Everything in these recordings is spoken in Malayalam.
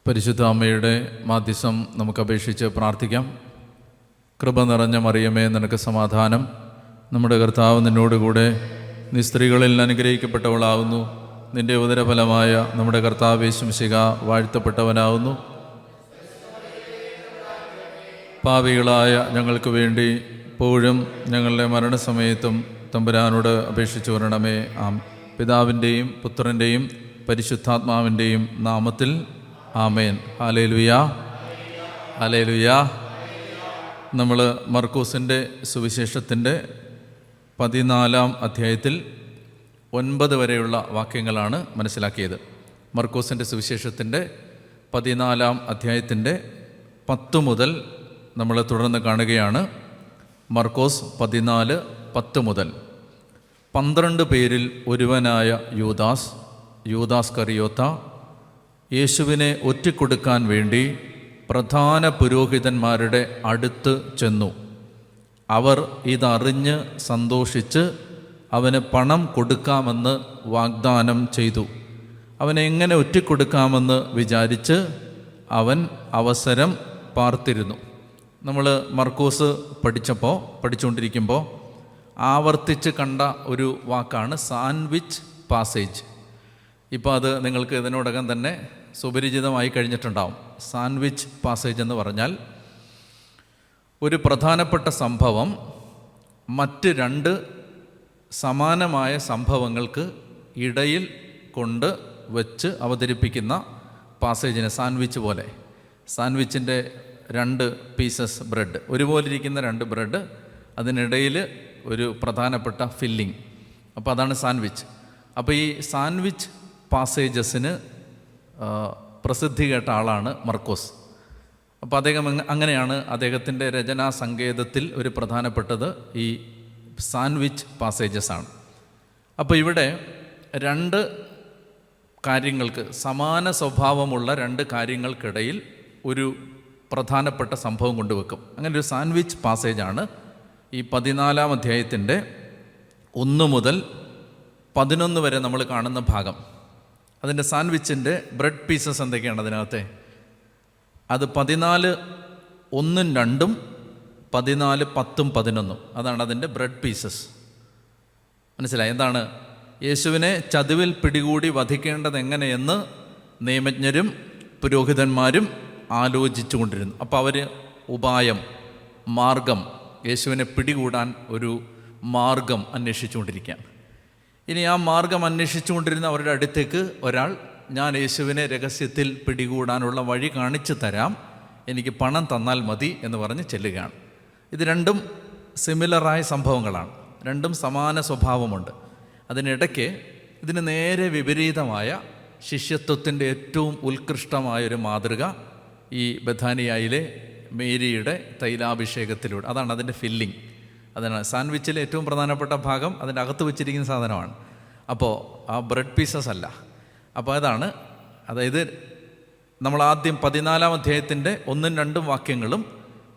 പരിശുദ്ധ അമ്മയുടെ മാധ്യസ്ഥം നമുക്ക് അപേക്ഷിച്ച് പ്രാർത്ഥിക്കാം. കൃപ നിറഞ്ഞ മറിയമേ, നിനക്ക് സമാധാനം. നമ്മുടെ കർത്താവ് നിന്നോടുകൂടെ, നീ സ്ത്രീകളിൽ അനുഗ്രഹിക്കപ്പെട്ടവളാവുന്നു. നിന്റെ ഉദരഫലമായ നമ്മുടെ കർത്താവ് യേശു മിശിഹാ വാഴ്ത്തപ്പെട്ടവനാവുന്നു. പാപികളായ ഞങ്ങൾക്ക് വേണ്ടി ഇപ്പോഴും ഞങ്ങളുടെ മരണസമയത്തും തമ്പുരാനോട് അപേക്ഷിച്ചു വരണമേ. പിതാവിൻ്റെയും പുത്രൻ്റെയും പരിശുദ്ധാത്മാവിൻ്റെയും നാമത്തിൽ ആമേൻ. ഹല്ലേലൂയാ, ഹല്ലേലൂയാ. നമ്മൾ മർക്കോസിൻ്റെ സുവിശേഷത്തിൻ്റെ 14-ാം അധ്യായത്തിൽ 9 വരെയുള്ള വാക്യങ്ങളാണ് മനസ്സിലാക്കിയത്. മർക്കോസിൻ്റെ സുവിശേഷത്തിൻ്റെ 14-ാം അധ്യായത്തിൻ്റെ 10 മുതൽ നമ്മൾ തുടർന്ന് കാണുകയാണ്. മർക്കോസ് 14:10 മുതൽ 12 പേരിൽ ഒരുവനായ യൂദാസ് കറിയോത്ത യേശുവിനെ ഒറ്റിക്കൊടുക്കാൻ വേണ്ടി പ്രധാന പുരോഹിതന്മാരുടെ അടുത്ത് ചെന്നു. അവർ ഇതറിഞ്ഞ് സന്തോഷിച്ച് അവന് പണം കൊടുക്കാമെന്ന് വാഗ്ദാനം ചെയ്തു. അവനെ എങ്ങനെ ഒറ്റിക്കൊടുക്കാമെന്ന് വിചാരിച്ച് അവൻ അവസരം പാർത്തിരുന്നു. നമ്മൾ മർക്കോസ് പഠിച്ചുകൊണ്ടിരിക്കുമ്പോൾ ആവർത്തിച്ച് കണ്ട ഒരു വാക്കാണ് സാൻഡ്വിച്ച് പാസേജ്. ഇപ്പോൾ അത് നിങ്ങൾക്ക് ഇതിനോടകം തന്നെ സുപരിചിതമായി കഴിഞ്ഞിട്ടുണ്ടാവും. സാൻഡ്വിച്ച് പാസേജ് എന്ന് പറഞ്ഞാൽ ഒരു പ്രധാനപ്പെട്ട സംഭവം മറ്റ് 2 സമാനമായ സംഭവങ്ങൾക്ക് ഇടയിൽ കൊണ്ട് വച്ച് അവതരിപ്പിക്കുന്ന പാസേജിന് സാൻഡ്വിച്ച് പോലെ. സാൻഡ്വിച്ചിൻ്റെ 2 പീസസ് ബ്രെഡ്, ഒരുപോലെ ഇരിക്കുന്ന 2 ബ്രെഡ്, അതിനിടയിൽ ഒരു പ്രധാനപ്പെട്ട ഫില്ലിംഗ്. അപ്പോൾ അതാണ് സാൻഡ്വിച്ച്. അപ്പോൾ ഈ സാൻഡ്വിച്ച് പാസേജസിന് പ്രസിദ്ധി കേട്ട ആളാണ് മർക്കോസ്. അപ്പോൾ അദ്ദേഹം അങ്ങനെയാണ് അദ്ദേഹത്തിൻ്റെ രചനാ സങ്കേതത്തിൽ ഒരു പ്രധാനപ്പെട്ടത് ഈ സാൻഡ്വിച്ച് പാസേജസ് ആണ്. അപ്പോൾ ഇവിടെ 2 കാര്യങ്ങൾക്ക്, സമാന സ്വഭാവമുള്ള 2 കാര്യങ്ങൾക്കിടയിൽ ഒരു പ്രധാനപ്പെട്ട സംഭവം കൊണ്ടുവെക്കും. അങ്ങനെ ഒരു സാൻഡ്വിച്ച് പാസേജാണ് ഈ 14-ാം അധ്യായത്തിൻ്റെ 1 മുതൽ 11 വരെ നമ്മൾ കാണുന്ന ഭാഗം. അതിൻ്റെ സാൻഡ്വിച്ചിൻ്റെ ബ്രെഡ് പീസസ് എന്തൊക്കെയാണ് അതിനകത്തെ? അത് 14:1-2, 14:10-11 അതാണ് അതിൻ്റെ ബ്രെഡ് പീസസ്. മനസ്സിലായി? എന്താണ്? യേശുവിനെ ചതുവിൽ പിടികൂടി വധിക്കേണ്ടത് എങ്ങനെയെന്ന് നിയമജ്ഞരും പുരോഹിതന്മാരും ആലോചിച്ചു കൊണ്ടിരുന്നു. അപ്പോൾ അവർ മാർഗം, യേശുവിനെ പിടികൂടാൻ ഒരു മാർഗം അന്വേഷിച്ചുകൊണ്ടിരിക്കുകയാണ്. ഇനി ആ മാർഗം അന്വേഷിച്ചുകൊണ്ടിരുന്ന അവരുടെ അടുത്തേക്ക് ഒരാൾ, ഞാൻ യേശുവിനെ രഹസ്യത്തിൽ പിടികൂടാനുള്ള വഴി കാണിച്ചു തരാം, എനിക്ക് പണം തന്നാൽ മതി എന്ന് പറഞ്ഞ് ചെല്ലുകയാണ്. ഇത് 2 സിമിലറായ സംഭവങ്ങളാണ്, 2 സമാന സ്വഭാവമുണ്ട്. അതിനിടയ്ക്ക് ഇതിന് നേരെ വിപരീതമായ ശിഷ്യത്വത്തിൻ്റെ ഏറ്റവും ഉത്കൃഷ്ടമായൊരു മാതൃക ഈ ബഥാനിയായിലെ മേരിയുടെ തൈലാഭിഷേകത്തിലൂടെ, അതാണ് അതിൻ്റെ ഫില്ലിംഗ്. അതാണ് സാൻഡ്വിച്ചിലെ ഏറ്റവും പ്രധാനപ്പെട്ട ഭാഗം. അതിൻ്റെ അകത്ത് വെച്ചിരിക്കുന്ന സാധനമാണ്. അപ്പോൾ ആ ബ്രെഡ് പീസസ് അല്ല. അപ്പോൾ അതാണ്, അതായത് നമ്മൾ ആദ്യം 14-ാം അധ്യായത്തിൻ്റെ 1-2 വാക്യങ്ങളും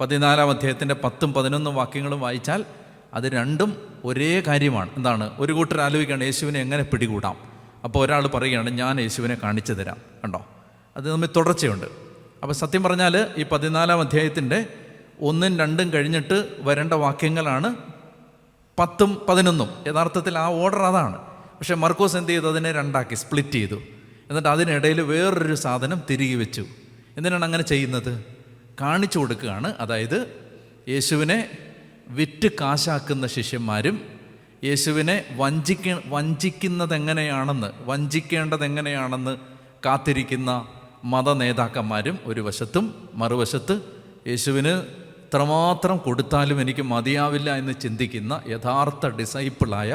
14-ാം അധ്യായത്തിൻ്റെ 10-11 വാക്യങ്ങളും വായിച്ചാൽ അത് 2 ഒരേ കാര്യമാണ്. എന്താണ്? ഒരു കൂട്ടർ ആലോചിക്കുകയാണ് യേശുവിനെ എങ്ങനെ പിടികൂടാം. അപ്പോൾ ഒരാൾ പറയുകയാണ്, ഞാൻ യേശുവിനെ കാണിച്ചു തരാം. കണ്ടോ? അത് തമ്മിൽ തുടർച്ചയുണ്ട്. അപ്പോൾ സത്യം പറഞ്ഞാൽ ഈ 14-ാം അധ്യായത്തിൻ്റെ 1-2 കഴിഞ്ഞിട്ട് വരേണ്ട വാക്യങ്ങളാണ് 10-11. യഥാർത്ഥത്തിൽ ആ ഓർഡർ അതാണ്. പക്ഷേ മർക്കോസ് എന്ത് ചെയ്തു? അതിനെ 2ആക്കി സ്പ്ലിറ്റ് ചെയ്തു. എന്നിട്ട് അതിനിടയിൽ വേറൊരു സാധനം തിരികെ വെച്ചു. എന്തിനാണ് അങ്ങനെ ചെയ്യുന്നത്? കാണിച്ചു കൊടുക്കുകയാണ്. അതായത് യേശുവിനെ വിറ്റ് കാശാക്കുന്ന ശിഷ്യന്മാരും യേശുവിനെ വഞ്ചിക്കേണ്ടത് എങ്ങനെയാണെന്ന് കാത്തിരിക്കുന്ന മത നേതാക്കന്മാരും ഒരു വശത്തും, മറുവശത്ത് യേശുവിന് എത്രമാത്രം കൊടുത്താലും എനിക്ക് മതിയാവില്ല എന്ന് ചിന്തിക്കുന്ന യഥാർത്ഥ ഡിസൈപ്പിളായ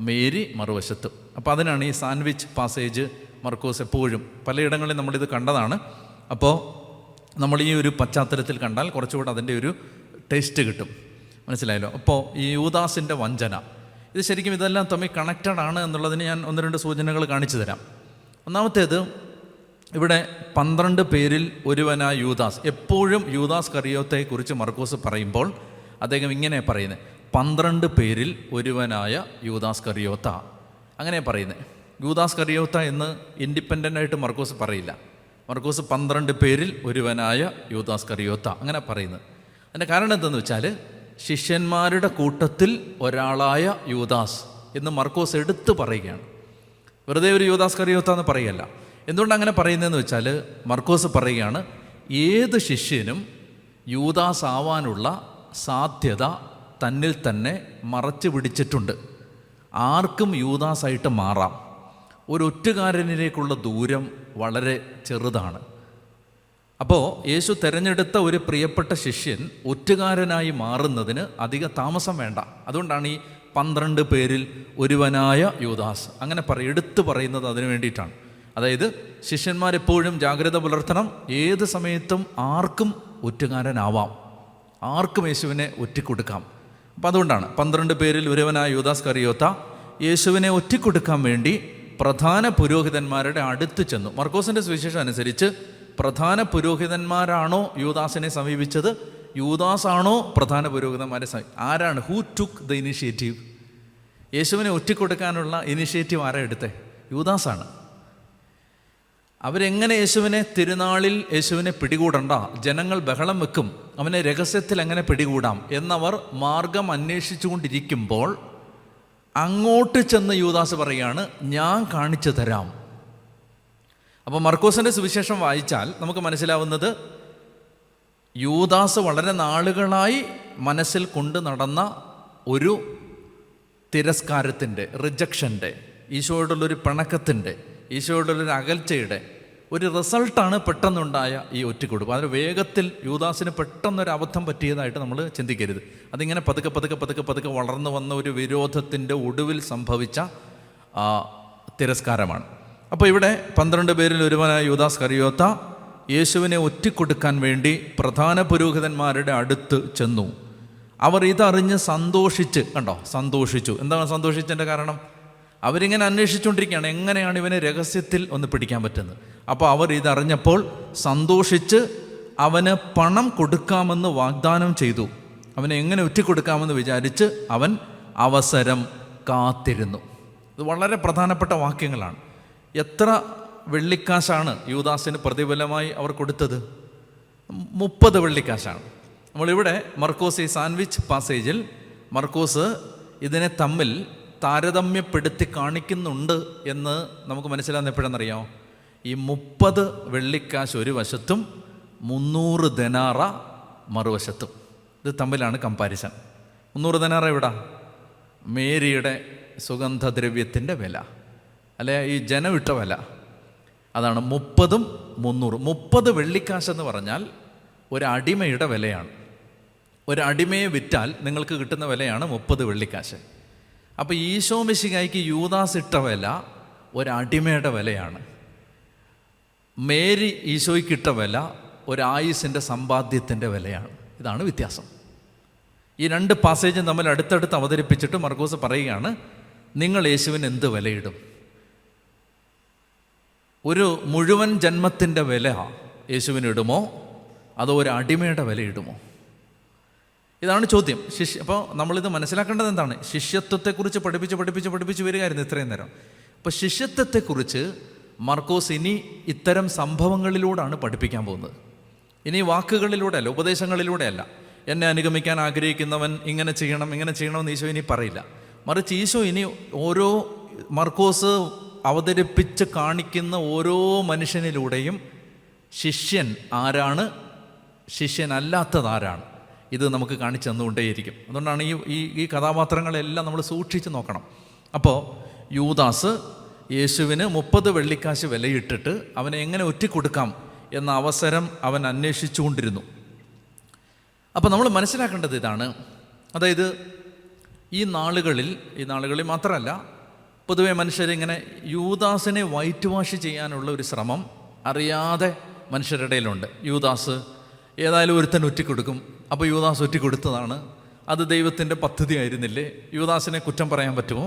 മേരി മറുവശത്തും. അപ്പോൾ അതിനാണ് ഈ സാൻഡ്വിച്ച് പാസേജ് മർക്കോസ് എപ്പോഴും പലയിടങ്ങളിൽ നമ്മളിത് കണ്ടതാണ്. അപ്പോൾ നമ്മൾ ഈ ഒരു പശ്ചാത്തലത്തിൽ കണ്ടാൽ കുറച്ചുകൂടെ അതിൻ്റെ ഒരു ടേസ്റ്റ് കിട്ടും. മനസ്സിലായല്ലോ? അപ്പോൾ ഈ യൂദാസിൻ്റെ വഞ്ചന, ഇത് ശരിക്കും ഇതെല്ലാം തമ്മിൽ കണക്റ്റഡ് ആണ് എന്നുള്ളതിന് ഞാൻ 1-2 സൂചനകൾ കാണിച്ചു തരാം. ഒന്നാമത്തേത്, ഇവിടെ 12 പേരിൽ ഒരുവനായ യൂദാസ്. എപ്പോഴും യൂദാസ് കറിയോത്തയെക്കുറിച്ച് മർക്കോസ് പറയുമ്പോൾ അദ്ദേഹം ഇങ്ങനെ പറയുന്നത്, 12 പേരിൽ ഒരുവനായ യൂദാസ് കറിയോത്ത, അങ്ങനെ പറയുന്നത്. യൂദാസ് കറിയോത്ത എന്ന് ഇൻഡിപെൻഡൻ്റായിട്ട് മർക്കോസ് പറയില്ല. മർക്കോസ് 12 പേരിൽ ഒരുവനായ യൂദാസ് കറിയോത്ത അങ്ങനെ പറയുന്നത്. അതിൻ്റെ കാരണം എന്തെന്ന് വെച്ചാൽ ശിഷ്യന്മാരുടെ കൂട്ടത്തിൽ ഒരാളായ യൂദാസ് എന്ന് മർക്കോസ് എടുത്ത് പറയുകയാണ്. വെറുതെ ഒരു യൂദാസ് കറിയോത്ത എന്ന് പറയല്ല. എന്തുകൊണ്ട് അങ്ങനെ പറയുന്നതെന്ന് വെച്ചാൽ മർക്കോസ് പറയുകയാണ്, ഏത് ശിഷ്യനും യൂദാസ് ആവാനുള്ള സാധ്യത തന്നിൽ തന്നെ മറച്ചു പിടിച്ചിട്ടുണ്ട്. ആർക്കും യൂദാസായിട്ട് മാറാം. ഒരു ഒറ്റുകാരനിലേക്കുള്ള ദൂരം വളരെ ചെറുതാണ്. അപ്പോൾ യേശു തിരഞ്ഞെടുത്ത ഒരു പ്രിയപ്പെട്ട ശിഷ്യൻ ഒറ്റുകാരനായി മാറുന്നതിന് അധിക താമസം വേണ്ട. അതുകൊണ്ടാണ് ഈ 12 പേരിൽ ഒരുവനായ യൂദാസ് അങ്ങനെ എടുത്തു പറയുന്നത് അതിനു വേണ്ടിയിട്ടാണ്. അതായത് ശിഷ്യന്മാരെപ്പോഴും ജാഗ്രത പുലർത്തണം. ഏത് സമയത്തും ആർക്കും ഒറ്റുകാരനാവാം, ആർക്കും യേശുവിനെ ഒറ്റിക്കൊടുക്കാം. അപ്പം അതുകൊണ്ടാണ് 12 പേരിൽ ഒരുവനായ യൂദാസ് കറിയോത്ത യേശുവിനെ ഒറ്റിക്കൊടുക്കാൻ വേണ്ടി പ്രധാന പുരോഹിതന്മാരുടെ അടുത്ത് ചെന്നു. മർക്കോസിൻ്റെ സുവിശേഷം അനുസരിച്ച് പ്രധാന പുരോഹിതന്മാരാണോ യൂദാസിനെ സമീപിച്ചത്, യൂദാസാണോ പ്രധാന പുരോഹിതന്മാരെ ആരാണ്? Who took the initiative? യേശുവിനെ ഒറ്റിക്കൊടുക്കാനുള്ള ഇനിഷ്യേറ്റീവ് ആരാ എടുത്തേ? യൂദാസാണ്. അവരെങ്ങനെ യേശുവിനെ തിരുനാളിൽ യേശുവിനെ പിടികൂടണ്ട, ജനങ്ങൾ ബഹളം വെക്കും, അവനെ രഹസ്യത്തിൽ എങ്ങനെ പിടികൂടാം എന്നവർ മാർഗം അന്വേഷിച്ചുകൊണ്ടിരിക്കുമ്പോൾ അങ്ങോട്ട് ചെന്ന് യൂദാസ് പറയുകയാണ്, ഞാൻ കാണിച്ചു തരാം. അപ്പോൾ മർക്കോസിൻ്റെ സുവിശേഷം വായിച്ചാൽ നമുക്ക് മനസ്സിലാവുന്നത് യൂദാസ് വളരെ നാളുകളായി മനസ്സിൽ കൊണ്ട് നടന്ന ഒരു തിരസ്കാരത്തിൻ്റെ, റിജക്ഷൻ്റെ, ഈശോയോടുള്ളൊരു പിണക്കത്തിൻ്റെ, ഈശോയോടുള്ളൊരു അകൽച്ചയുടെ ഒരു റിസൾട്ടാണ് പെട്ടെന്നുണ്ടായ ഈ ഒറ്റിക്കൊടുപ്പ്. അതിന് വേഗത്തിൽ യൂദാസിന് പെട്ടെന്നൊരു അബദ്ധം പറ്റിയതായിട്ട് നമ്മൾ ചിന്തിക്കരുത്. അതിങ്ങനെ പതുക്കെ പതുക്കെ പതുക്കെ പതുക്കെ വളർന്നു വന്ന ഒരു വിരോധത്തിൻ്റെ ഒടുവിൽ സംഭവിച്ച തിരസ്കാരമാണ്. അപ്പോൾ ഇവിടെ 12 പേരിൽ ഒരുവനായ യൂദാസ് കറിയോത്ത യേശുവിനെ ഒറ്റിക്കൊടുക്കാൻ വേണ്ടി പ്രധാന പുരോഹിതന്മാരുടെ അടുത്ത് ചെന്നു. അവർ ഇതറിഞ്ഞ് സന്തോഷിച്ച്, കണ്ടോ, സന്തോഷിച്ചു. എന്താണ് സന്തോഷിച്ചതിൻ്റെ കാരണം? അവരിങ്ങനെ അന്വേഷിച്ചുകൊണ്ടിരിക്കുകയാണ്, എങ്ങനെയാണ് ഇവനെ രഹസ്യത്തിൽ ഒന്ന് പിടിക്കാൻ പറ്റുന്നത്. അപ്പോൾ അവർ ഇതറിഞ്ഞപ്പോൾ സന്തോഷിച്ച് അവന് പണം കൊടുക്കാമെന്ന് വാഗ്ദാനം ചെയ്തു. അവനെ എങ്ങനെ ഒറ്റിക്കൊടുക്കാമെന്ന് വിചാരിച്ച് അവൻ അവസരം കാത്തിരുന്നു. ഇത് വളരെ പ്രധാനപ്പെട്ട വാക്യങ്ങളാണ്. എത്ര വെള്ളിക്കാശാണ് യൂദാസിന് പ്രതിഫലമായി അവർ കൊടുത്തത്? 30 വെള്ളിക്കാശാണ്. നമ്മളിവിടെ മർക്കോസ് ഈ സാൻഡ്വിച്ച് പാസേജിൽ മർക്കോസ് ഇതിനെ തമ്മിൽ താരതമ്യപ്പെടുത്തി കാണിക്കുന്നുണ്ട് എന്ന് നമുക്ക് മനസ്സിലാകുന്ന എപ്പോഴെന്നറിയാമോ? ഈ 30 വെള്ളിക്കാശ് ഒരു വശത്തും 300 ദനാറ മറുവശത്തും. ഇത് തമ്മിലാണ് കമ്പാരിസൺ. 300 ദനാറ എവിടാ? മേരിയുടെ സുഗന്ധദ്രവ്യത്തിൻ്റെ വില, അല്ലെ ഈ ജനവിട്ട വില. അതാണ് 30ഉം 300. 30 വെള്ളിക്കാശെന്ന് പറഞ്ഞാൽ ഒരടിമയുടെ വിലയാണ്. ഒരടിമയെ വിറ്റാൽ നിങ്ങൾക്ക് കിട്ടുന്ന വിലയാണ് 30 വെള്ളിക്കാശ്. അപ്പോൾ ഈശോ മിശിഹായ്ക്ക് യൂദാസ് ഇട്ട വില ഒരടിമയുടെ വിലയാണ്. മേരി ഈശോയ്ക്കിട്ട വില ഒരായുസിൻ്റെ സമ്പാദ്യത്തിൻ്റെ വിലയാണ്. ഇതാണ് വ്യത്യാസം. ഈ 2 പാസേജും തമ്മിൽ അടുത്തടുത്ത് അവതരിപ്പിച്ചിട്ട് മർക്കോസ് പറയുകയാണ്, നിങ്ങൾ യേശുവിന് എന്ത് വിലയിടും? ഒരു മുഴുവൻ ജന്മത്തിൻ്റെ വില യേശുവിനിടുമോ അതോ ഒരു അടിമയുടെ വില ഇടുമോ? ഇതാണ് ചോദ്യം. അപ്പോൾ നമ്മളിത് മനസ്സിലാക്കേണ്ടത് എന്താണ്? ശിഷ്യത്വത്തെക്കുറിച്ച് പഠിപ്പിച്ച് വരികയായിരുന്നു ഇത്രയും നേരം. അപ്പോൾ ശിഷ്യത്വത്തെക്കുറിച്ച് മർക്കോസ് ഇനി ഇത്തരം സംഭവങ്ങളിലൂടെയാണ് പഠിപ്പിക്കാൻ പോകുന്നത്. ഇനി വാക്കുകളിലൂടെ അല്ല, ഉപദേശങ്ങളിലൂടെയല്ല. എന്നെ അനുഗമിക്കാൻ ആഗ്രഹിക്കുന്നവൻ ഇങ്ങനെ ചെയ്യണമെന്ന് ഈശോ ഇനി പറയില്ല. മറിച്ച് ഈശോ ഇനി ഓരോ മർക്കോസ് അവതരിപ്പിച്ച് കാണിക്കുന്ന ഓരോ മനുഷ്യനിലൂടെയും ശിഷ്യൻ ആരാണ്, ശിഷ്യനല്ലാത്തതാരാണ്, ഇത് നമുക്ക് കാണിച്ചു തന്നുകൊണ്ടേയിരിക്കും. അതുകൊണ്ടാണ് ഈ കഥാപാത്രങ്ങളെല്ലാം നമ്മൾ സൂക്ഷിച്ച് നോക്കണം. അപ്പോൾ യൂദാസ് യേശുവിന് 30 വെള്ളിക്കാശ് വിലയിട്ടിട്ട് അവനെ എങ്ങനെ ഒറ്റിക്കൊടുക്കാം എന്ന അവസരം അവൻ അന്വേഷിച്ചുകൊണ്ടിരുന്നു. അപ്പോൾ നമ്മൾ മനസ്സിലാക്കേണ്ടത് ഇതാണ്. അതായത് ഈ നാളുകളിൽ മാത്രമല്ല, പൊതുവെ മനുഷ്യരിങ്ങനെ യൂദാസിനെ വൈറ്റ് വാഷ് ചെയ്യാനുള്ള ഒരു ശ്രമം അറിയാതെ മനുഷ്യരുടെ ഇടയിലുണ്ട്. യൂദാസ് ഏതായാലും ഒരുത്തൻ ഒറ്റിക്കൊടുക്കും, അപ്പോൾ യൂദാസ് ഒറ്റിക്കൊടുത്തതാണ്, അത് ദൈവത്തിൻ്റെ പദ്ധതി ആയിരുന്നില്ലേ, യൂദാസിനെ കുറ്റം പറയാൻ പറ്റുമോ?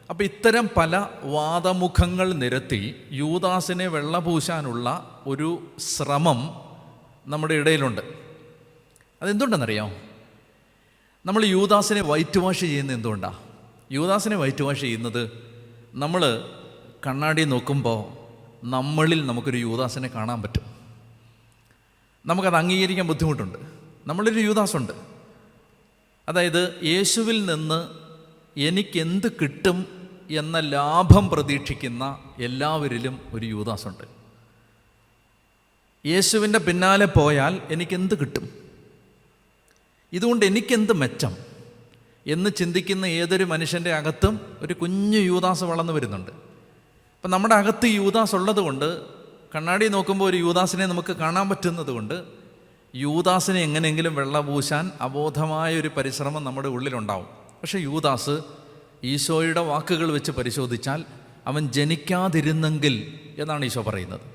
അപ്പോൾ ഇത്തരം പല വാദമുഖങ്ങൾ നിരത്തി യൂദാസിനെ വെള്ളപൂശാനുള്ള ഒരു ശ്രമം നമ്മുടെ ഇടയിലുണ്ട്. അതെന്തുകൊണ്ടെന്നറിയാമോ? നമ്മൾ യൂദാസിനെ വൈറ്റ് വാഷ് ചെയ്യുന്നത് എന്തുകൊണ്ടാണ്? യൂദാസിനെ വൈറ്റ് വാഷ് ചെയ്യുന്നത് നമ്മൾ കണ്ണാടി നോക്കുമ്പോൾ നമ്മളിൽ നമുക്കൊരു യൂദാസിനെ കാണാൻ പറ്റും. നമുക്കത് അംഗീകരിക്കാൻ ബുദ്ധിമുട്ടുണ്ട്. നമ്മളൊരു യൂദാസുണ്ട്. അതായത് യേശുവിൽ നിന്ന് എനിക്കെന്ത് കിട്ടും എന്ന ലാഭം പ്രതീക്ഷിക്കുന്ന എല്ലാവരിലും ഒരു യൂദാസുണ്ട്. യേശുവിൻ്റെ പിന്നാലെ പോയാൽ എനിക്കെന്ത് കിട്ടും, ഇതുകൊണ്ട് എനിക്കെന്ത് മെച്ചം എന്ന് ചിന്തിക്കുന്ന ഏതൊരു മനുഷ്യൻ്റെ അകത്തും ഒരു കുഞ്ഞു യൂദാസ് വളർന്നു വരുന്നുണ്ട്. അപ്പം നമ്മുടെ അകത്ത് യൂദാസ് ഉള്ളത് കൊണ്ട്, കണ്ണാടി നോക്കുമ്പോൾ ഒരു യൂദാസിനെ നമുക്ക് കാണാൻ പറ്റുന്നത് കൊണ്ട്, യൂദാസിനെ എങ്ങനെയെങ്കിലും വെള്ളപൂശാൻ അബോധമായ ഒരു പരിശ്രമം നമ്മുടെ ഉള്ളിലുണ്ടാവും. പക്ഷേ യൂദാസ് ഈശോയുടെ വാക്കുകൾ വെച്ച് പരിശോധിച്ചാൽ അവൻ ജനിക്കാതിരുന്നെങ്കിൽ എന്നാണ് ഈശോ പറയുന്നത്.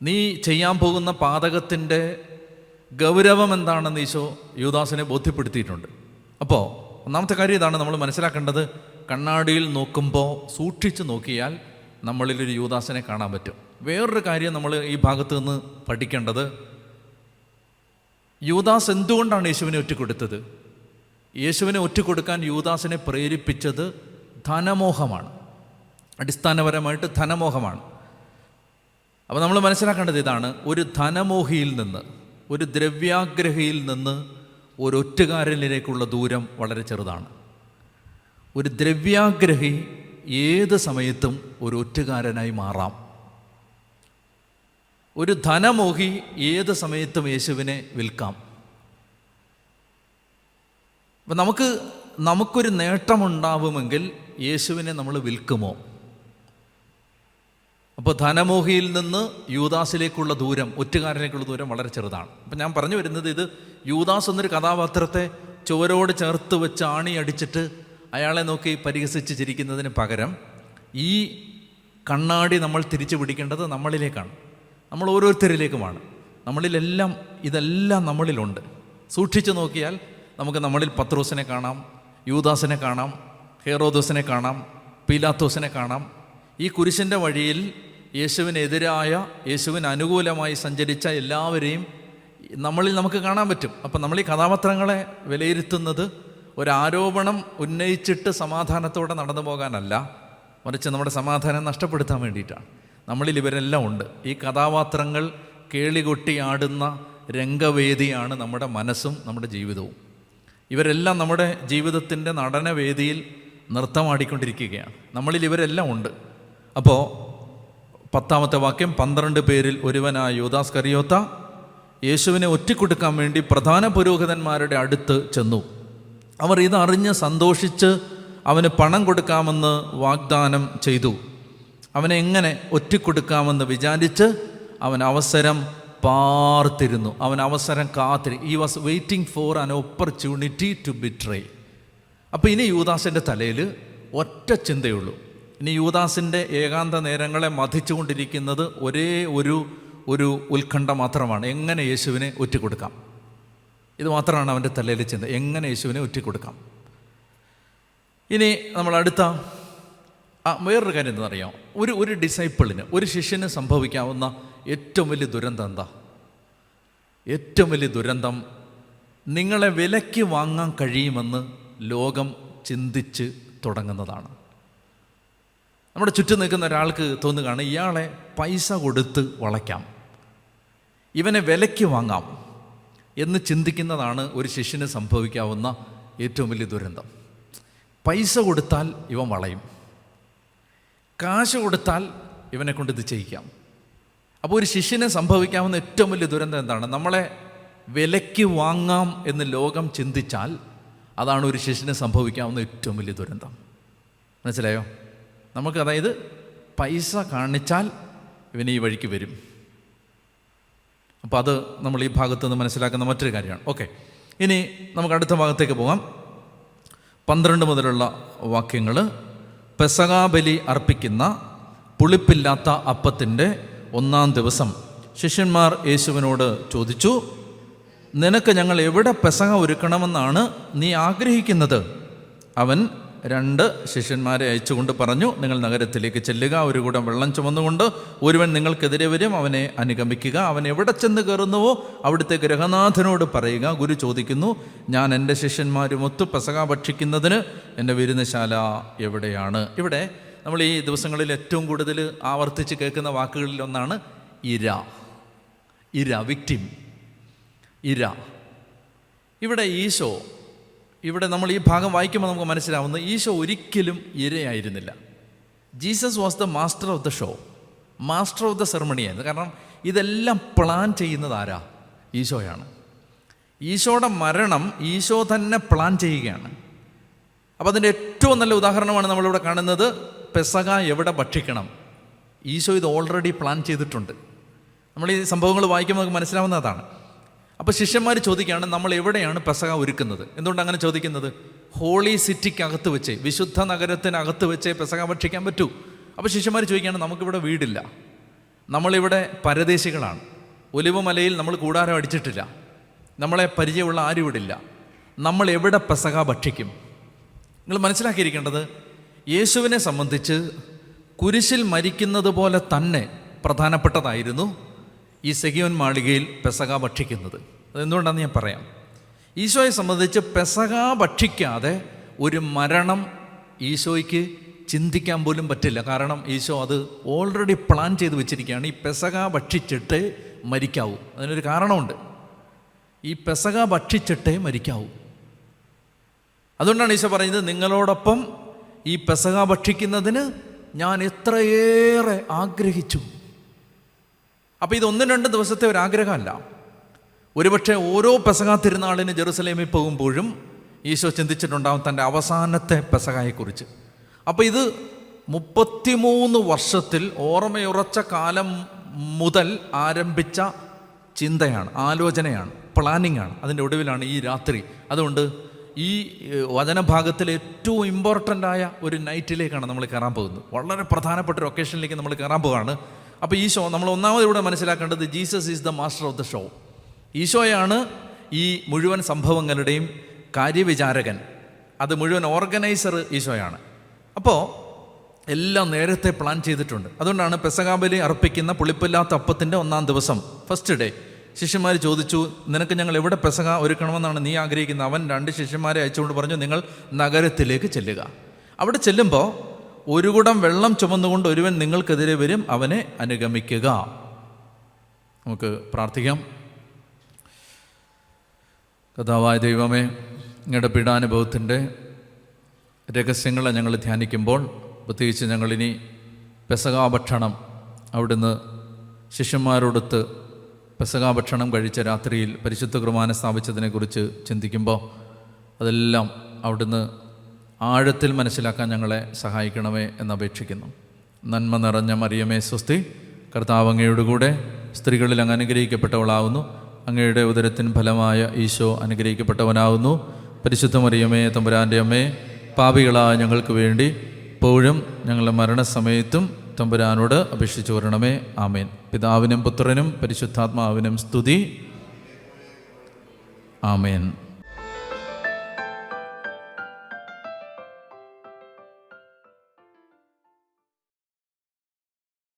നീ ചെയ്യാൻ പോകുന്ന പാതകത്തിൻ്റെ ഗൗരവം എന്താണെന്ന് ഈശോ യൂദാസിനെ ബോധ്യപ്പെടുത്തിയിട്ടുണ്ട്. അപ്പോൾ ഒന്നാമത്തെ കാര്യം ഇതാണ് നമ്മൾ മനസ്സിലാക്കേണ്ടത്. കണ്ണാടിയിൽ നോക്കുമ്പോൾ സൂക്ഷിച്ച് നോക്കിയാൽ നമ്മളിലൊരു യൂദാസിനെ കാണാൻ പറ്റും. വേറൊരു കാര്യം നമ്മൾ ഈ ഭാഗത്ത് നിന്ന് പഠിക്കേണ്ടത്, യൂദാസ് എന്തുകൊണ്ടാണ് യേശുവിനെ ഒറ്റിക്കൊടുത്തത്? യേശുവിനെ ഒറ്റിക്കൊടുക്കാൻ യൂദാസിനെ പ്രേരിപ്പിച്ചത് ധനമോഹമാണ്. അടിസ്ഥാനപരമായിട്ട് ധനമോഹമാണ്. അപ്പോൾ നമ്മൾ മനസ്സിലാക്കേണ്ടത് ഇതാണ്, ഒരു ധനമോഹിയിൽ നിന്ന്, ഒരു ദ്രവ്യാഗ്രഹിയിൽ നിന്ന് ഒരു ഒറ്റുകാരനിലേക്കുള്ള ദൂരം വളരെ ചെറുതാണ്. ഒരു ദ്രവ്യാഗ്രഹി ഏത് സമയത്തും ഒരു ഒറ്റുകാരനായി മാറാം. ഒരു ധനമോഹി ഏത് സമയത്തും യേശുവിനെ വിൽക്കാം. അപ്പം നമുക്കൊരു നേട്ടമുണ്ടാവുമെങ്കിൽ യേശുവിനെ നമ്മൾ വിൽക്കുമോ? അപ്പോൾ ധനമോഹിയിൽ നിന്ന് യൂദാസിലേക്കുള്ള ദൂരം, ഒറ്റുകാരനിലേക്കുള്ള ദൂരം വളരെ ചെറുതാണ്. അപ്പം ഞാൻ പറഞ്ഞു വരുന്നത്, ഇത് യൂദാസ് എന്നൊരു കഥാപാത്രത്തെ ചുവരോട് ചേർത്ത് വെച്ച് ആണി അടിച്ചിട്ട് അയാളെ നോക്കി പരിഹസിച്ച് ചിരിക്കുന്നതിന് പകരം ഈ കണ്ണാടി നമ്മൾ തിരിച്ചു പിടിക്കേണ്ടത് നമ്മളിലേക്കാണ്, നമ്മൾ ഓരോരുത്തരിലേക്കുമാണ്. ഇതെല്ലാം നമ്മളിലുണ്ട്. സൂക്ഷിച്ചു നോക്കിയാൽ നമുക്ക് നമ്മളിൽ പത്രോസിനെ കാണാം, യൂദാസിനെ കാണാം, ഹെറോദോസിനെ കാണാം, പീലാത്തോസിനെ കാണാം. ഈ കുരിശിൻ്റെ വഴിയിൽ യേശുവിനെതിരായ, യേശുവിന് അനുകൂലമായി സഞ്ചരിച്ച എല്ലാവരെയും നമ്മളിൽ നമുക്ക് കാണാൻ പറ്റും. അപ്പം നമ്മൾ ഈ കഥാപാത്രങ്ങളെ വിലയിരുത്തുന്നത് ഒരാരോപണം ഉന്നയിച്ചിട്ട് സമാധാനത്തോടെ നടന്നു പോകാനല്ല, മറിച്ച് നമ്മുടെ സമാധാനം നഷ്ടപ്പെടുത്താൻ വേണ്ടിയിട്ടാണ്. നമ്മളിൽ ഇവരെല്ലാം ഉണ്ട്. ഈ കഥാപാത്രങ്ങൾ കേളികൊട്ടിയാടുന്ന രംഗവേദിയാണ് നമ്മുടെ മനസ്സും നമ്മുടെ ജീവിതവും. ഇവരെല്ലാം നമ്മുടെ ജീവിതത്തിൻ്റെ നടനവേദിയിൽ നൃത്തമാടിക്കൊണ്ടിരിക്കുകയാണ്. നമ്മളിൽ ഇവരെല്ലാം ഉണ്ട്. അപ്പോൾ 10-ാമത്തെ വാക്യം, 12 പേരിൽ ഒരുവനായ യൂദാസ് കറിയോത്ത യേശുവിനെ ഒറ്റിക്കൊടുക്കാൻ വേണ്ടി പ്രധാന പുരോഹിതന്മാരുടെ അടുത്ത് ചെന്നു. അവർ ഇതറിഞ്ഞ് സന്തോഷിച്ച് അവന് പണം കൊടുക്കാമെന്ന് വാഗ്ദാനം ചെയ്തു. അവനെ എങ്ങനെ ഒറ്റിക്കൊടുക്കാമെന്ന് വിചാരിച്ച് അവൻ അവസരം പാർത്തിരുന്നു. അവൻ അവസരം he was waiting for an opportunity to betray. അപ്പോൾ ഇനി യൂദാസിൻ്റെ തലയിൽ ഒറ്റ ചിന്തയുള്ളൂ. ഇനി യൂദാസിൻ്റെ ഏകാന്ത നേരങ്ങളെ മഥിച്ചുകൊണ്ടിരിക്കുന്നത് ഒരേ ഒരു ഉത്കണ്ഠ മാത്രമാണ്, എങ്ങനെ യേശുവിനെ ഒറ്റിക്കൊടുക്കാം. ഇത് മാത്രമാണ് അവൻ്റെ തലയിൽ ചിന്ത, എങ്ങനെ യേശുവിനെ ഒറ്റിക്കൊടുക്കാം. ഇനി നമ്മൾ അടുത്ത വേറൊരു കാര്യം എന്താണെന്നറിയാം, ഒരു ഡിസൈപ്പിളിന്, ഒരു ശിഷ്യന് സംഭവിക്കാവുന്ന ഏറ്റവും വലിയ ദുരന്തം എന്താ? ഏറ്റവും വലിയ ദുരന്തം നിങ്ങളെ വിലയ്ക്ക് വാങ്ങാൻ കഴിയുമെന്ന് ലോകം ചിന്തിച്ച് തുടങ്ങുന്നതാണ്. നമ്മുടെ ചുറ്റും നിൽക്കുന്ന ഒരാൾക്ക് തോന്നുകയാണ്, ഇയാളെ പൈസ കൊടുത്ത് വളയ്ക്കാം, ഇവനെ വിലയ്ക്ക് വാങ്ങാം എന്ന് ചിന്തിക്കുന്നതാണ് ഒരു ശിഷ്യന് സംഭവിക്കാവുന്ന ഏറ്റവും വലിയ ദുരന്തം. പൈസ കൊടുത്താൽ ഇവൻ വളയും, കാശ് കൊടുത്താൽ ഇവനെ കൊണ്ട് ഇത് ചെയ്യിക്കാം. അപ്പോൾ ഒരു ശിഷ്യന് സംഭവിക്കാവുന്ന ഏറ്റവും വലിയ ദുരന്തം എന്താണ്? നമ്മളെ വിലയ്ക്ക് വാങ്ങാം എന്ന് ലോകം ചിന്തിച്ചാൽ അതാണ് ഒരു ശിഷ്യന് സംഭവിക്കാവുന്ന ഏറ്റവും വലിയ ദുരന്തം. മനസ്സിലായോ? നമുക്ക് അതായത് പൈസ കാണിച്ചാൽ ഇവന് ഈ വഴിക്ക് വരും. അപ്പോൾ അത് നമ്മൾ ഈ ഭാഗത്ത് നിന്ന് മനസ്സിലാക്കുന്ന മറ്റൊരു കാര്യമാണ്. ഓക്കെ, ഇനി നമുക്ക് അടുത്ത ഭാഗത്തേക്ക് പോകാം. 12 മുതലുള്ള വാക്യങ്ങൾ. പെസഹാ ബലി അർപ്പിക്കുന്ന പുളിപ്പില്ലാത്ത അപ്പത്തിൻ്റെ 1-ാം ദിവസം ശിഷ്യന്മാർ യേശുവിനോട് ചോദിച്ചു, നിനക്ക് ഞങ്ങൾ എവിടെ പെസഹ ഒരുക്കണമെന്നാണ് നീ ആഗ്രഹിക്കുന്നത്? അവൻ 2 ശിഷ്യന്മാരെ അയച്ചുകൊണ്ട് പറഞ്ഞു, നിങ്ങൾ നഗരത്തിലേക്ക് ചെല്ലുക, ഒരു കുടം വെള്ളം ചുമന്നുകൊണ്ട് ഒരുവൻ നിങ്ങൾക്കെതിരെ വരും, അവനെ അനുഗമിക്കുക. അവൻ എവിടെ ചെന്ന് കയറുന്നുവോ അവിടുത്തെ ഗൃഹനാഥനോട് പറയുക, ഗുരു ചോദിക്കുന്നു, ഞാൻ എൻ്റെ ശിഷ്യന്മാരുമൊത്ത് പെസഹ ഭക്ഷിക്കുന്നതിന് എൻ്റെ വിരുന്നുശാല എവിടെയാണ്? ഇവിടെ നമ്മൾ ഈ ദിവസങ്ങളിൽ ഏറ്റവും കൂടുതൽ ആവർത്തിച്ച് കേൾക്കുന്ന വാക്കുകളിൽ ഒന്നാണ് ഇര. ഇര, വിക്ടിം, ഇര. ഇവിടെ ഈശോ, ഇവിടെ നമ്മൾ ഈ ഭാഗം വായിക്കുമ്പോൾ നമുക്ക് മനസ്സിലാവുന്നത് ഈശോ ഒരിക്കലും ഇരയായിരുന്നില്ല. Jesus was the master of the show, master of the ceremony ആയിരുന്നു. കാരണം ഇതെല്ലാം പ്ലാൻ ചെയ്യുന്നത് ആരാ? ഈശോയാണ്. ഈശോയുടെ മരണം ഈശോ തന്നെ പ്ലാൻ ചെയ്യുകയാണ്. അപ്പോൾ അതിൻ്റെ ഏറ്റവും നല്ല ഉദാഹരണമാണ് നമ്മളിവിടെ കാണുന്നത്. പെസഹ എവിടെ ഭക്ഷിക്കണം? ഈശോ ഇത് ഓൾറെഡി പ്ലാൻ ചെയ്തിട്ടുണ്ട്. നമ്മൾ ഈ സംഭവങ്ങൾ വായിക്കുമ്പോൾ നമുക്ക് മനസ്സിലാവുന്നതാണ്. അപ്പോൾ ശിഷ്യന്മാർ ചോദിക്കുകയാണ്, നമ്മൾ എവിടെയാണ് പെസഹ ഒരുക്കുന്നത്? എന്തുകൊണ്ട് അങ്ങനെ ചോദിക്കുന്നത്? ഹോളി സിറ്റിക്കകത്ത് വെച്ച്, വിശുദ്ധ നഗരത്തിനകത്ത് വെച്ച് പെസഹ ഭക്ഷിക്കാൻ പറ്റൂ. അപ്പോൾ ശിഷ്യന്മാർ ചോദിക്കുകയാണ്, നമുക്കിവിടെ വീടില്ല, നമ്മളിവിടെ പരദേശികളാണ്, ഒലിവുമലയിൽ നമ്മൾ കൂടാരം അടിച്ചിട്ടില്ല, നമ്മളെ പരിചയമുള്ള ആരും ഇവിടെ ഇല്ല, നമ്മൾ എവിടെ പെസഹ ഭക്ഷിക്കും? നിങ്ങൾ മനസ്സിലാക്കിയിരിക്കേണ്ടത്, യേശുവിനെ സംബന്ധിച്ച് കുരിശിൽ മരിക്കുന്നത് പോലെ തന്നെ പ്രധാനപ്പെട്ടതായിരുന്നു ഈ സെഗിയോൻ മാളികയിൽ പെസഹ ഭക്ഷിക്കുന്നത്. അതെന്തുകൊണ്ടാണെന്ന് ഞാൻ പറയാം. ഈശോയെ സംബന്ധിച്ച് പെസഹ ഭക്ഷിക്കാതെ ഒരു മരണം ഈശോയ്ക്ക് ചിന്തിക്കാൻ പോലും പറ്റില്ല. കാരണം ഈശോ അത് ഓൾറെഡി പ്ലാൻ ചെയ്ത് വെച്ചിരിക്കുകയാണ്. ഈ പെസഹ ഭക്ഷിച്ചിട്ടേ മരിക്കാവൂ. അതിനൊരു കാരണമുണ്ട്. ഈ പെസഹ ഭക്ഷിച്ചിട്ടേ മരിക്കാവൂ. അതുകൊണ്ടാണ് ഈശോ പറയുന്നത്, നിങ്ങളോടൊപ്പം ഈ പെസഹ ഭക്ഷിക്കുന്നതിന് ഞാൻ എത്രയേറെ ആഗ്രഹിച്ചു. അപ്പോൾ ഇത് 1-2 ദിവസത്തെ ഒരാഗ്രഹമല്ല. ഒരുപക്ഷെ ഓരോ പെസഹ തിരുനാളിന് ജെറുസലേമിൽ പോകുമ്പോഴും ഈശോ ചിന്തിച്ചിട്ടുണ്ടാകും തൻ്റെ അവസാനത്തെ പെസഹയെക്കുറിച്ച്. അപ്പോൾ ഇത് 33 വർഷത്തിൽ ഓർമ്മയുറച്ച കാലം മുതൽ ആരംഭിച്ച ചിന്തയാണ്, ആലോചനയാണ്, പ്ലാനിങ്ങാണ്. അതിൻ്റെ ഒടുവിലാണ് ഈ രാത്രി. അതുകൊണ്ട് ഈ വചനഭാഗത്തിൽ ഏറ്റവും ഇമ്പോർട്ടൻ്റായ ഒരു നൈറ്റിലേക്കാണ് നമ്മൾ കയറാൻ പോകുന്നത്. വളരെ പ്രധാനപ്പെട്ട ഒരു ഒക്കേഷനിലേക്ക് നമ്മൾ കയറാൻ പോവുകയാണ്. അപ്പോൾ ഈശോ, നമ്മൾ ഒന്നാമത് ഇവിടെ മനസ്സിലാക്കേണ്ടത്, Jesus is the master of the show. ഈശോയാണ് ഈ മുഴുവൻ സംഭവങ്ങളുടെയും കാര്യവിചാരകൻ. അത് മുഴുവൻ ഓർഗനൈസർ ഈശോയാണ്. അപ്പോൾ എല്ലാം നേരത്തെ പ്ലാൻ ചെയ്തിട്ടുണ്ട്. അതുകൊണ്ടാണ് പെസഹ ബലി അർപ്പിക്കുന്ന പുളിപ്പില്ലാത്ത അപ്പത്തിൻ്റെ 1-ാം ദിവസം, ഫസ്റ്റ് ഡേ, ശിഷ്യന്മാർ ചോദിച്ചു, നിനക്ക് ഞങ്ങൾ എവിടെ പെസഹ ഒരുക്കണമെന്നാണ് നീ ആഗ്രഹിക്കുന്നത്? അവൻ 2 ശിഷ്യന്മാരെ അയച്ചുകൊണ്ട് പറഞ്ഞു, നിങ്ങൾ നഗരത്തിലേക്ക് ചെല്ലുക. അവിടെ ചെല്ലുമ്പോൾ ഒരു കുടം വെള്ളം ചുമന്നുകൊണ്ട് ഒരുവൻ നിങ്ങൾക്കെതിരെ വരും, അവനെ അനുഗമിക്കുക. നമുക്ക് പ്രാർത്ഥിക്കാം. കർത്താവായ ദൈവമേ, നിങ്ങളുടെ പീഡാനുഭവത്തിൻ്റെ രഹസ്യങ്ങളെ ഞങ്ങൾ ധ്യാനിക്കുമ്പോൾ, പ്രത്യേകിച്ച് ഞങ്ങളിനി പെസഹ ഭക്ഷണം അവിടുന്ന് ശിഷ്യന്മാരോടൊത്ത് പെസഹ ഭക്ഷണം കഴിച്ച രാത്രിയിൽ പരിശുദ്ധ കുർബാന സ്ഥാപിച്ചതിനെക്കുറിച്ച് ചിന്തിക്കുമ്പോൾ അതെല്ലാം അവിടുന്ന് ആഴത്തിൽ മനസ്സിലാക്കാൻ ഞങ്ങളെ സഹായിക്കണമേ എന്നപേക്ഷിക്കുന്നു. നന്മ നിറഞ്ഞ മറിയമേ സ്വസ്തി, കർത്താവ് അങ്ങയുടെ കൂടെ സ്ത്രീകളിൽ അങ്ങ് അനുഗ്രഹിക്കപ്പെട്ടവളാവുന്നു. അങ്ങയുടെ ഉദരത്തിന് ഫലമായ ഈശോ അനുഗ്രഹിക്കപ്പെട്ടവനാവുന്നു. പരിശുദ്ധ മറിയമേ തമ്പുരാൻ്റെ അമ്മേ, പാപികളായ ഞങ്ങൾക്ക് വേണ്ടി ഇപ്പോഴും ഞങ്ങളുടെ മരണസമയത്തും തമ്പുരാനോട് അപേക്ഷിച്ചു വരണമേ. ആമേൻ. പിതാവിനും പുത്രനും പരിശുദ്ധാത്മാവിനും സ്തുതി. ആമേൻ.